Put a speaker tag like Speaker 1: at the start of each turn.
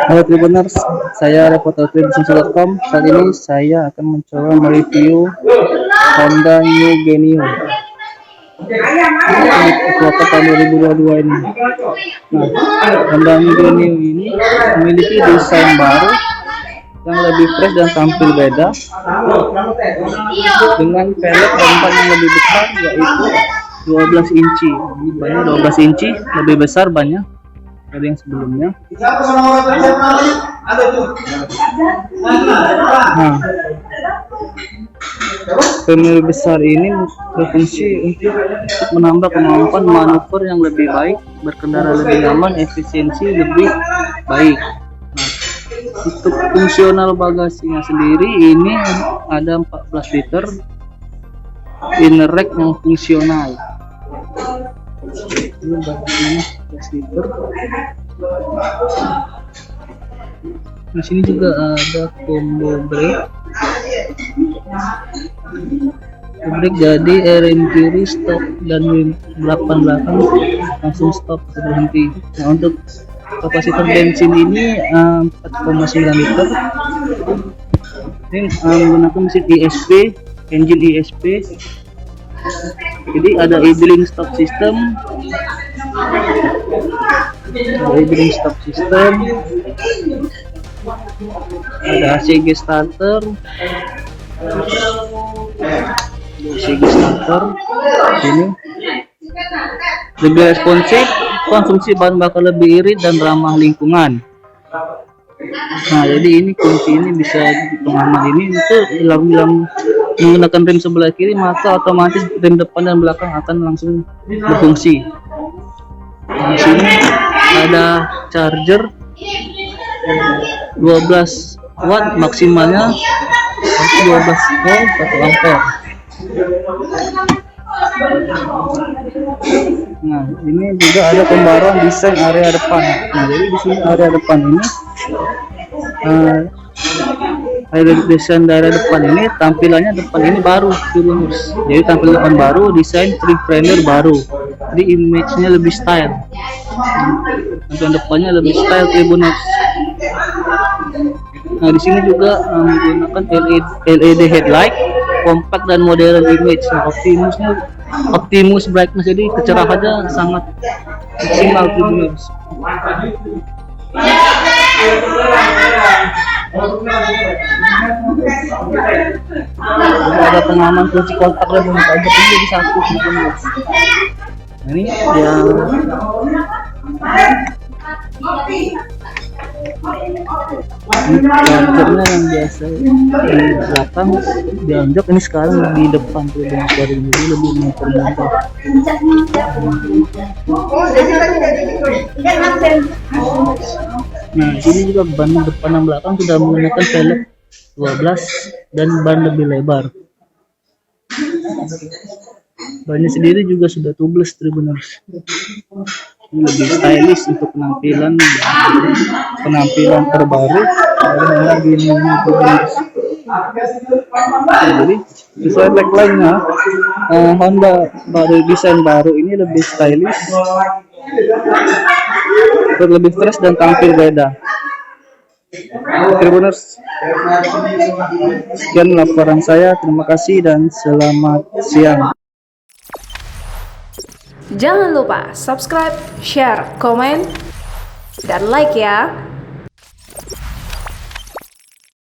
Speaker 1: Halo Tribuners, saya reporter Tribunnews.com. Saat ini saya akan mencoba mereview Honda New Genio Kuota tahun 2022 ini. Nah, Honda New Genio ini memiliki desain baru yang lebih fresh dan tampil beda dengan velg dan ban yang lebih besar, yaitu 12 inci. Ini bannya 12 inci, lebih besar banyak dari yang sebelumnya. Nah, panel besar ini berfungsi untuk menambah kemampuan manuver yang lebih baik, berkendara lebih nyaman, efisiensi lebih baik. Nah, untuk fungsional bagasinya sendiri ini ada 14 liter inner rack yang fungsional. Ini bagasinya 14 liter. Di sini juga ada combo brake. Jadi rem kiri stop dan rem belakang langsung stop berhenti. Nah, untuk kapasitor bensin ini 4,9 liter. Ini menggunakan mesin ESP, engine ESP. Jadi ada idling stop system, ada ACG starter, ini lebih responsif, konsumsi bahan bakar lebih irit dan ramah lingkungan. Nah, jadi ini kunci ini bisa pengaman ini itu dalam menggunakan rem sebelah kiri, maka otomatis rem depan dan belakang akan langsung berfungsi. Nah, di sini ada charger 12 watt, maksimalnya 12 volt 1 ampere. Nah, ini juga ada pembaruan desain area depan. Nah, jadi di sini area depan ini desain area depan ini, tampilannya depan ini baru, jadi tampilan depan baru, desain trip fender baru, jadi image-nya lebih style. Tampilan depannya lebih style Tribuners. Nah, di sini juga menggunakan LED headlight, compact dan modern image. Nah, Optimus brightness, jadi kecerahannya sangat maksimal Tribuners. Ada pengaman kunci kontak dan bunyi pajak ini jadi satu Tribuners. Nah, ini yang chargernya yang biasa di belakang dianjak, ini sekarang di depan Tribuners, dari ini lebih mempermudah. Nah, ini juga ban depan dan belakang sudah menggunakan velg 12 dan ban lebih lebar. Bannya sendiri juga sudah tubeless Tribuners. Ini lebih stylish untuk penampilan terbaru dari Tribuners. Jadi sesuai tagline-nya, Honda baru, desain baru ini lebih stylish, lebih fresh dan tampil beda. Tribuners, sekian laporan saya. Terima kasih dan selamat siang.
Speaker 2: Jangan lupa subscribe, share, komen, dan like ya.